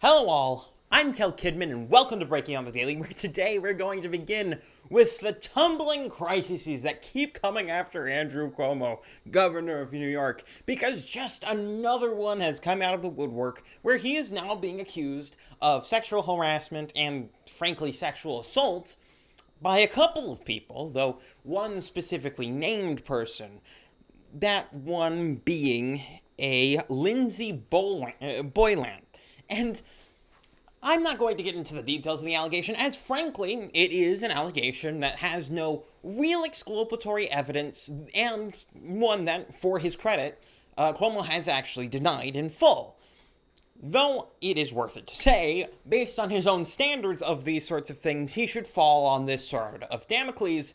Hello all, I'm Kel Kidman and welcome to Breaking on the Daily, where today we're going to begin with the tumbling crises that keep coming after Andrew Cuomo, governor of New York, because just another one has come out of the woodwork where he is now being accused of sexual harassment and, frankly, sexual assault by a couple of people, though one specifically named person, that one being a Lindsay Boylan. And I'm not going to get into the details of the allegation, as frankly, it is an allegation that has no real exculpatory evidence, and one that, for his credit, Cuomo has actually denied in full. Though it is worth it to say, based on his own standards of these sorts of things, he should fall on this sword of Damocles,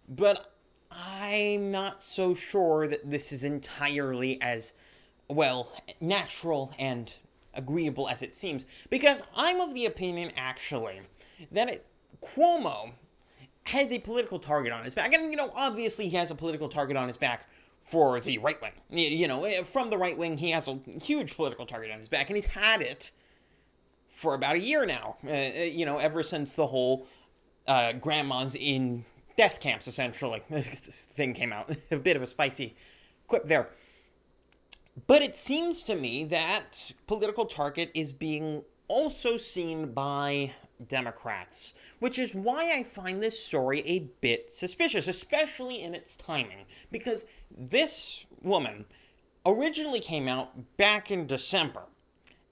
but I'm not so sure that this is entirely as, well, natural and agreeable as it seems, because I'm of the opinion, actually, that Cuomo has a political target on his back, and, obviously he has a political target on his back for the right wing. From the right wing, he has a huge political target on his back, and he's had it for about a year now, ever since the whole grandmas in death camps, essentially, this thing came out. A bit of a spicy quip there. But it seems to me that political target is being also seen by Democrats, which is why I find this story a bit suspicious, especially in its timing, because this woman originally came out back in December,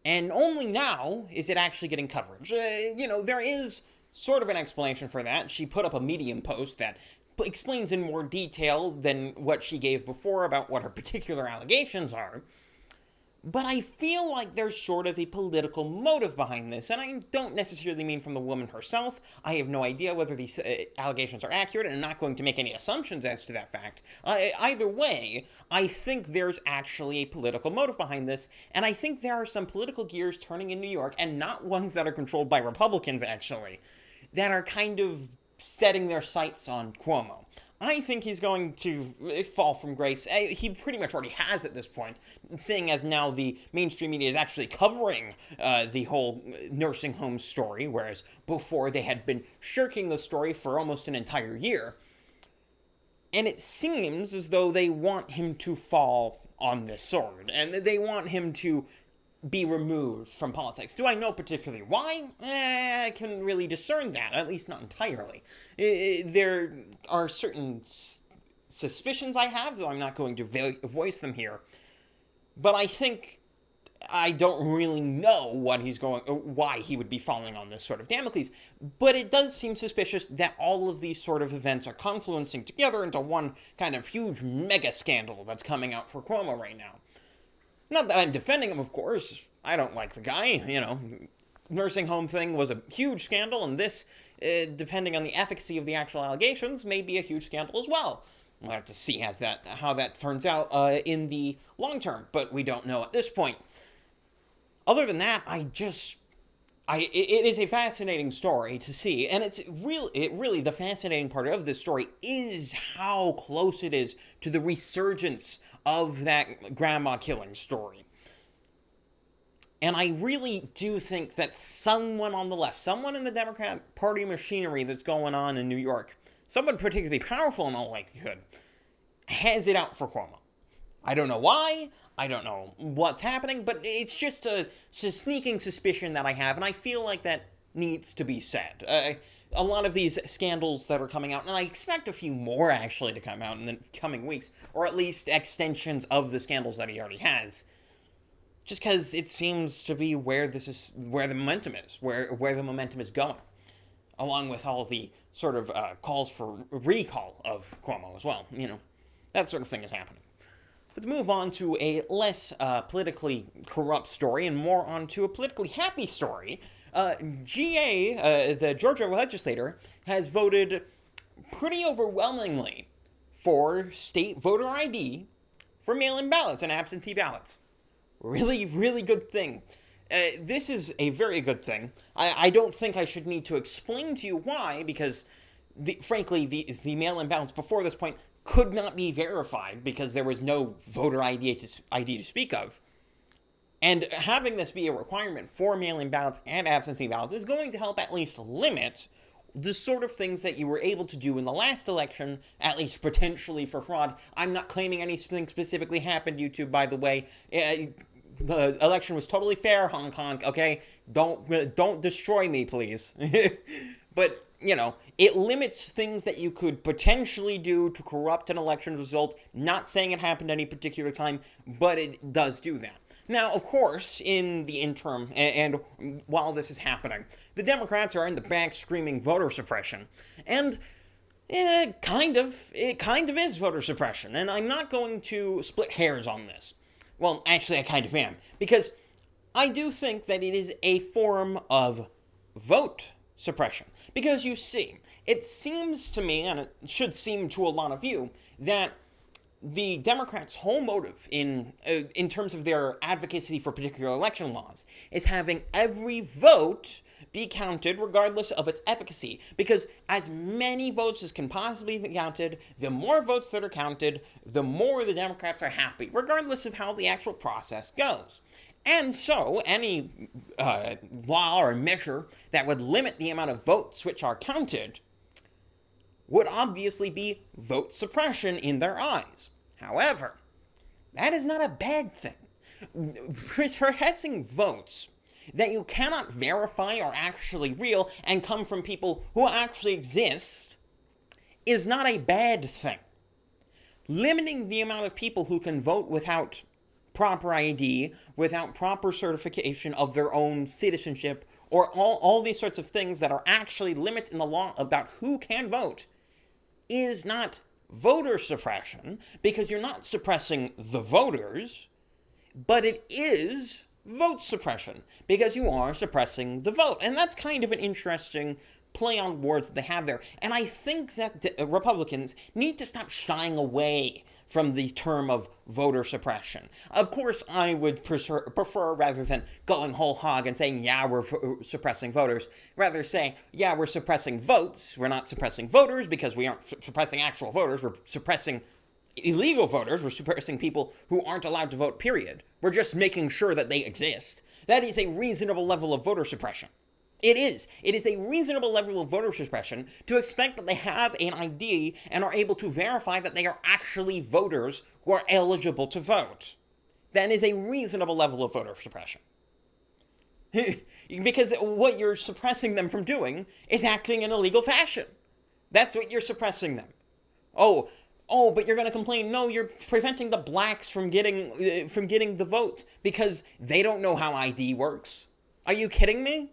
and only now is it actually getting coverage. There is sort of an explanation for that. She put up a Medium post that explains in more detail than what she gave before about what her particular allegations are. But I feel like there's sort of a political motive behind this, and I don't necessarily mean from the woman herself. I have no idea whether these allegations are accurate, and I'm not going to make any assumptions as to that fact. Either way, I think there's actually a political motive behind this, and I think there are some political gears turning in New York, and not ones that are controlled by Republicans, actually, that are kind of setting their sights on Cuomo. I think he's going to fall from grace. He pretty much already has at this point, seeing as now the mainstream media is actually covering the whole nursing home story, whereas before they had been shirking the story for almost an entire year. And it seems as though they want him to fall on this sword, and they want him to be removed from politics. Do I know particularly why? I can really discern that, at least not entirely. There are certain suspicions I have, though I'm not going to voice them here. But I think I don't really know why he would be falling on this sort of Damocles. But it does seem suspicious that all of these sort of events are confluencing together into one kind of huge mega scandal that's coming out for Cuomo right now. Not that I'm defending him, of course. I don't like the guy, Nursing home thing was a huge scandal, and this, depending on the efficacy of the actual allegations, may be a huge scandal as well. We'll have to see how that turns out in the long term, but we don't know at this point. Other than that, it is a fascinating story to see, and really the fascinating part of this story is how close it is to the resurgence of that grandma killing story. And I really do think that someone on the left, someone in the Democrat Party machinery that's going on in New York, someone particularly powerful in all likelihood, has it out for Cuomo. I don't know why, I don't know what's happening, but it's just a sneaking suspicion that I have, and I feel like that needs to be said. A lot of these scandals that are coming out, and I expect a few more actually to come out in the coming weeks, or at least extensions of the scandals that he already has, just because it seems to be where the momentum is going, along with all the sort of calls for recall of Cuomo as well. That sort of thing is happening. But to move on to a less politically corrupt story and more onto a politically happy story, the Georgia legislator, has voted pretty overwhelmingly for state voter ID for mail-in ballots and absentee ballots. Really, really good thing. This is a very good thing. I don't think I should need to explain to you why, because, frankly, the mail-in ballots before this point could not be verified because there was no voter ID to speak of. And having this be a requirement for mail-in ballots and absentee ballots is going to help at least limit the sort of things that you were able to do in the last election, at least potentially for fraud. I'm not claiming anything specifically happened, YouTube, by the way. The election was totally fair, Hong Kong, okay? Don't destroy me, please. But, you know, it limits things that you could potentially do to corrupt an election result. Not saying it happened any particular time, but it does do that. Now, of course, in the interim, and while this is happening, the Democrats are in the back screaming voter suppression. And it kind of is voter suppression. And I'm not going to split hairs on this. Well, actually, I kind of am. Because I do think that it is a form of vote suppression. Because you see, it seems to me, and it should seem to a lot of you, that the Democrats' whole motive in terms of their advocacy for particular election laws is having every vote be counted regardless of its efficacy. Because as many votes as can possibly be counted, the more votes that are counted, the more the Democrats are happy, regardless of how the actual process goes. And so, any law or measure that would limit the amount of votes which are counted would obviously be vote suppression in their eyes. However, that is not a bad thing. Suppressing votes that you cannot verify are actually real and come from people who actually exist is not a bad thing. Limiting the amount of people who can vote without proper ID, without proper certification of their own citizenship, or all these sorts of things that are actually limits in the law about who can vote, is not voter suppression, because you're not suppressing the voters, but it is vote suppression, because you are suppressing the vote. And that's kind of an interesting play on words that they have there. And I think that Republicans need to stop shying away from the term of voter suppression. Of course, I would prefer rather than going whole hog and saying, yeah, we're suppressing voters, rather say, yeah, we're suppressing votes. We're not suppressing voters because we aren't suppressing actual voters. We're suppressing illegal voters. We're suppressing people who aren't allowed to vote, period. We're just making sure that they exist. That is a reasonable level of voter suppression. It is. It is a reasonable level of voter suppression to expect that they have an ID and are able to verify that they are actually voters who are eligible to vote. That is a reasonable level of voter suppression. Because what you're suppressing them from doing is acting in illegal fashion. That's what you're suppressing them. Oh, but you're going to complain, no, you're preventing the blacks from getting the vote because they don't know how ID works. Are you kidding me?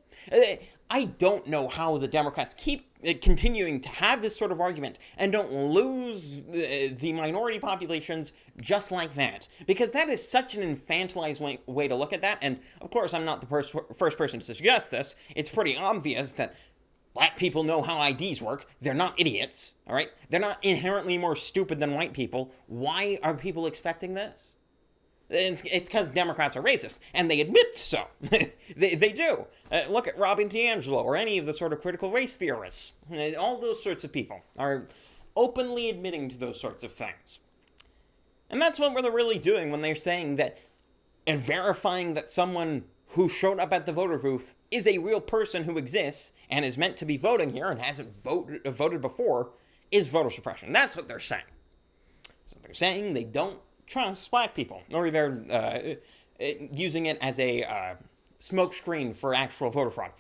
I don't know how the Democrats keep continuing to have this sort of argument and don't lose the minority populations just like that. Because that is such an infantilized way to look at that. And, of course, I'm not the first person to suggest this. It's pretty obvious that black people know how IDs work. They're not idiots, all right? They're not inherently more stupid than white people. Why are people expecting this? It's because Democrats are racist, and they admit so. they do. Look at Robin DiAngelo, or any of the sort of critical race theorists. All those sorts of people are openly admitting to those sorts of things. And that's what they're really doing when they're saying that and verifying that someone who showed up at the voter booth is a real person who exists and is meant to be voting here and hasn't voted before is voter suppression. That's what they're saying. So they're saying they don't trust black people, or they're using it as a smokescreen for actual voter fraud.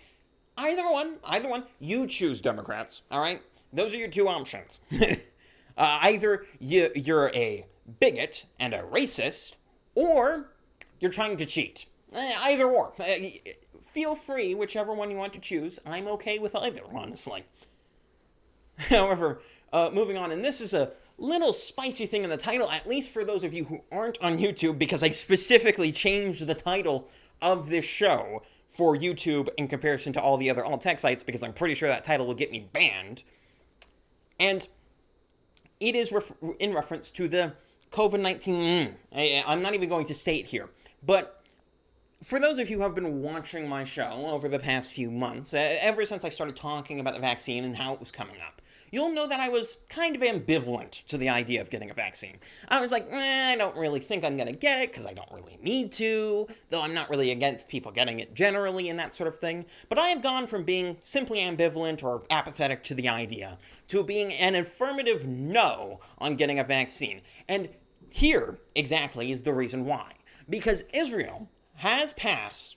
Either one, you choose, Democrats, all right? Those are your two options. Either you're a bigot and a racist, or you're trying to cheat. Either or. Feel free, whichever one you want to choose. I'm okay with either, honestly. However, moving on, and this is a little spicy thing in the title, at least for those of you who aren't on YouTube, because I specifically changed the title of this show for YouTube in comparison to all the other alt-tech sites, because I'm pretty sure that title will get me banned. And it is in reference to the COVID-19. I'm not even going to say it here, but for those of you who have been watching my show over the past few months, ever since I started talking about the vaccine and how it was coming up, you'll know that I was kind of ambivalent to the idea of getting a vaccine. I was like, I don't really think I'm going to get it because I don't really need to, though I'm not really against people getting it generally and that sort of thing. But I have gone from being simply ambivalent or apathetic to the idea to being an affirmative no on getting a vaccine. And here, exactly, is the reason why. Because Israel has passed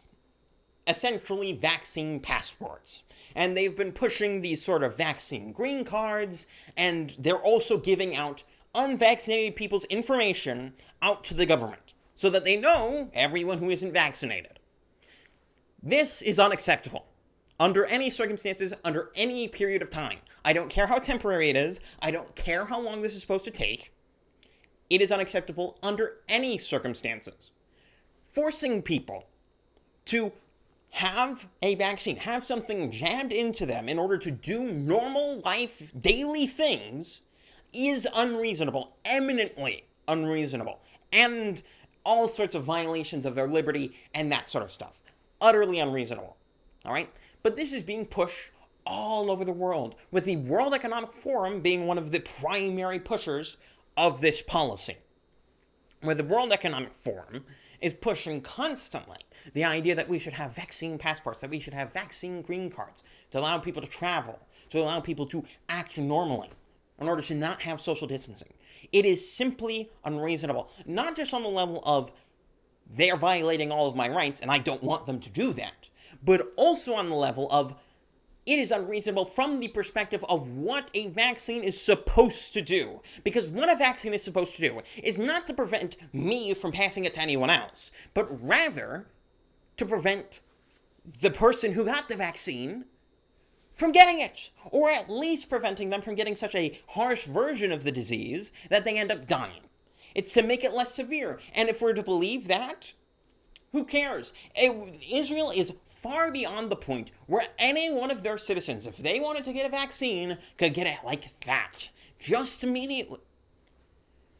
essentially vaccine passports. And they've been pushing these sort of vaccine green cards, and they're also giving out unvaccinated people's information out to the government so that they know everyone who isn't vaccinated. This is unacceptable. Under any circumstances, under any period of time. I don't care how temporary it is. I don't care how long this is supposed to take. It is unacceptable under any circumstances. Forcing people to have a vaccine, have something jammed into them in order to do normal life, daily things, is unreasonable, eminently unreasonable, and all sorts of violations of their liberty and that sort of stuff. Utterly unreasonable, all right? But this is being pushed all over the world, with the World Economic Forum being one of the primary pushers of this policy. Where the World Economic Forum is pushing constantly the idea that we should have vaccine passports, that we should have vaccine green cards to allow people to travel, to allow people to act normally in order to not have social distancing. It is simply unreasonable, not just on the level of they are violating all of my rights and I don't want them to do that, but also on the level of it is unreasonable from the perspective of what a vaccine is supposed to do. Because what a vaccine is supposed to do is not to prevent me from passing it to anyone else, but rather to prevent the person who got the vaccine from getting it, or at least preventing them from getting such a harsh version of the disease that they end up dying. It's to make it less severe, and if we're to believe that, who cares? Israel is far beyond the point where any one of their citizens, if they wanted to get a vaccine, could get it like that, just immediately.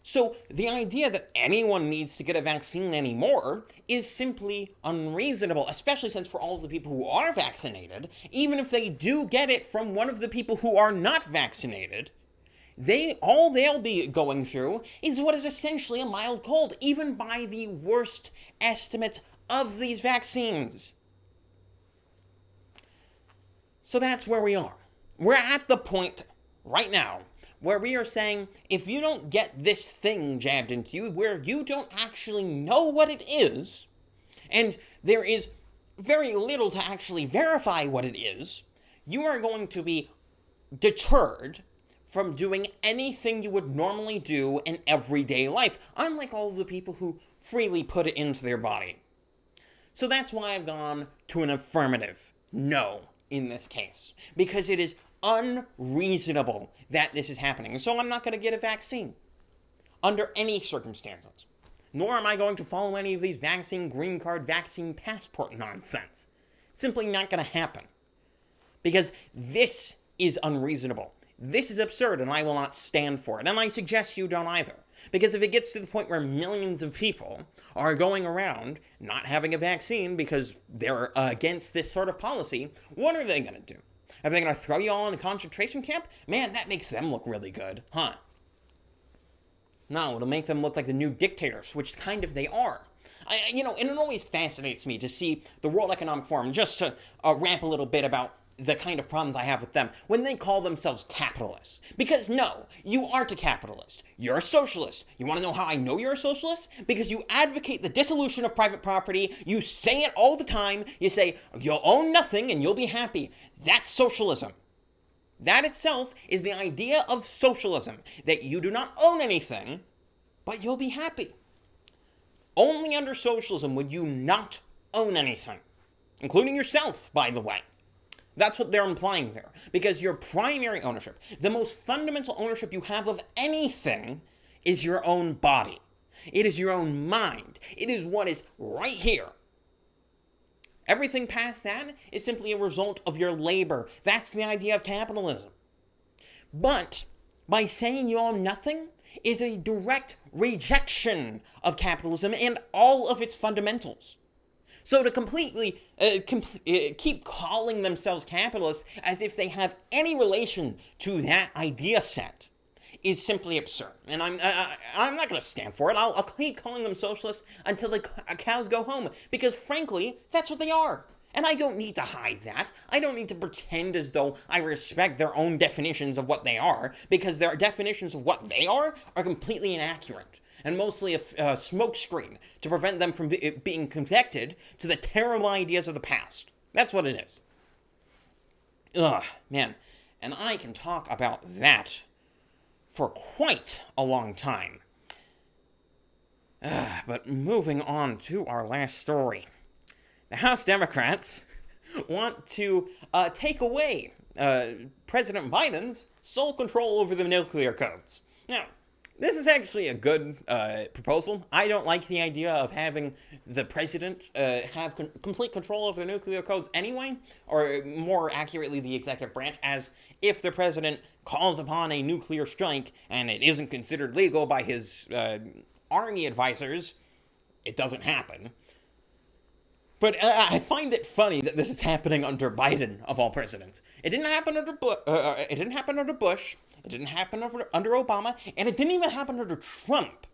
So the idea that anyone needs to get a vaccine anymore is simply unreasonable, especially since for all of the people who are vaccinated, even if they do get it from one of the people who are not vaccinated, all they'll be going through is what is essentially a mild cold, even by the worst estimates of these vaccines. So that's where we are. We're at the point right now where we are saying, if you don't get this thing jabbed into you, where you don't actually know what it is, and there is very little to actually verify what it is, you are going to be deterred from doing anything you would normally do in everyday life, unlike all of the people who freely put it into their body. So that's why I've gone to an affirmative no in this case, because it is unreasonable that this is happening. And so I'm not going to get a vaccine under any circumstances, nor am I going to follow any of these vaccine green card, vaccine passport nonsense. Simply not going to happen, because this is unreasonable. This is absurd, and I will not stand for it. And I suggest you don't either. Because if it gets to the point where millions of people are going around not having a vaccine because they're against this sort of policy, what are they going to do? Are they going to throw you all in a concentration camp? Man, that makes them look really good, huh? No, it'll make them look like the new dictators, which kind of they are. And it always fascinates me to see the World Economic Forum, just to rant a little bit about the kind of problems I have with them when they call themselves capitalists. Because no, you aren't a capitalist. You're a socialist. You want to know how I know you're a socialist? Because you advocate the dissolution of private property. You say it all the time. You say, you'll own nothing and you'll be happy. That's socialism. That itself is the idea of socialism, that you do not own anything, but you'll be happy. Only under socialism would you not own anything, including yourself, by the way. That's what they're implying there. Because your primary ownership, the most fundamental ownership you have of anything, is your own body. It is your own mind. It is what is right here. Everything past that is simply a result of your labor. That's the idea of capitalism. But by saying you own nothing is a direct rejection of capitalism and all of its fundamentals. So to completely keep calling themselves capitalists as if they have any relation to that idea set is simply absurd. And I'm not going to stand for it. I'll keep calling them socialists until the cows go home, because frankly, that's what they are. And I don't need to hide that. I don't need to pretend as though I respect their own definitions of what they are, because their definitions of what they are completely inaccurate, and mostly a smokescreen to prevent them from being connected to the terrible ideas of the past. That's what it is. Ugh, man. And I can talk about that for quite a long time. But moving on to our last story. The House Democrats want to take away President Biden's sole control over the nuclear codes. Now, this is actually a good proposal. I don't like the idea of having the president have complete control over the nuclear codes anyway, or more accurately, the executive branch, as if the president calls upon a nuclear strike and it isn't considered legal by his army advisors, it doesn't happen. But I find it funny that this is happening under Biden, of all presidents. It didn't happen under Bush. It didn't happen under Obama, and it didn't even happen under Trump.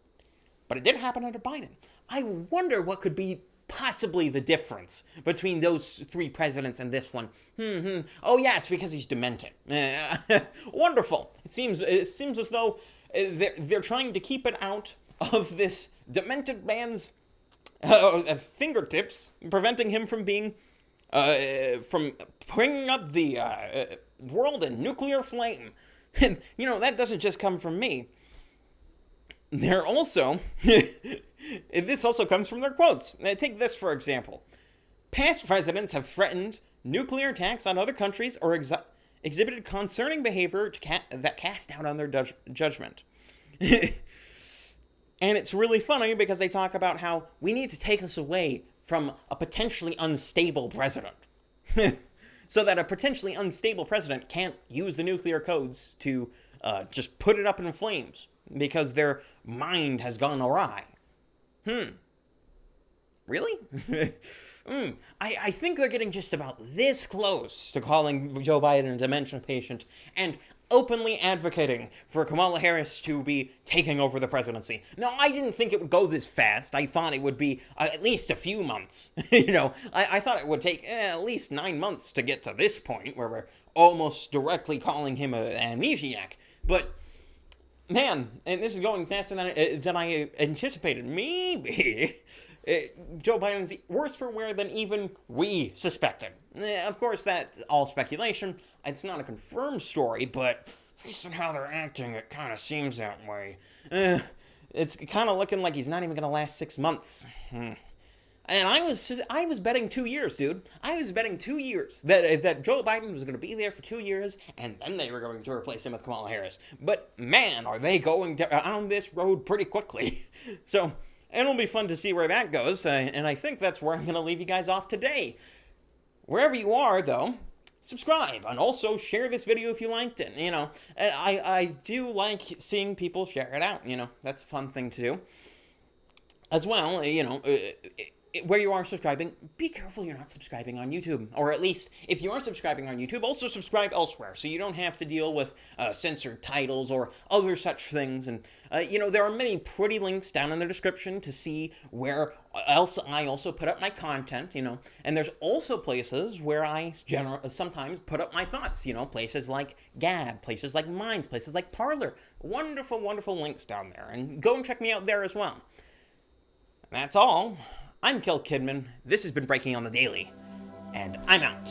But it did happen under Biden. I wonder what could be possibly the difference between those three presidents and this one. Oh yeah, it's because he's demented. Wonderful. It seems as though they're trying to keep it out of this demented man's fingertips, preventing him from being from bringing up the world in nuclear flame. And that doesn't just come from me. They're also this also comes from their quotes. Take this for example. Past presidents have threatened nuclear attacks on other countries or exhibited concerning behavior that cast doubt on their judgment. And it's really funny because they talk about how we need to take this away from a potentially unstable president. So that a potentially unstable president can't use the nuclear codes to just put it up in flames because their mind has gone awry. Really? I think they're getting just about this close to calling Joe Biden a dementia patient and openly advocating for Kamala Harris to be taking over the presidency. Now, I didn't think it would go this fast. I thought it would be at least a few months. I thought it would take at least 9 months to get to this point where we're almost directly calling him an amnesiac. But, man, and this is going faster than I anticipated. Maybe Joe Biden's worse for wear than even we suspected. Of course, that's all speculation. It's not a confirmed story, but based on how they're acting, it kind of seems that way. It's kind of looking like he's not even going to last 6 months. And I was betting 2 years, dude. I was betting 2 years that Joe Biden was going to be there for 2 years, and then they were going to replace him with Kamala Harris. But man, are they going down this road pretty quickly. So it'll be fun to see where that goes, and I think that's where I'm going to leave you guys off today. Wherever you are, though, subscribe, and also share this video if you liked it. I do like seeing people share it out. That's a fun thing to do. As well, where you are subscribing, be careful you're not subscribing on YouTube. Or at least, if you are subscribing on YouTube, also subscribe elsewhere, so you don't have to deal with censored titles or other such things. And, there are many pretty links down in the description to see where else I also put up my content, And there's also places where I sometimes put up my thoughts, places like Gab, places like Minds, places like Parler. Wonderful, wonderful links down there. And go and check me out there as well. That's all. I'm Kel Kidman. This has been Breaking on the Daily, and I'm out.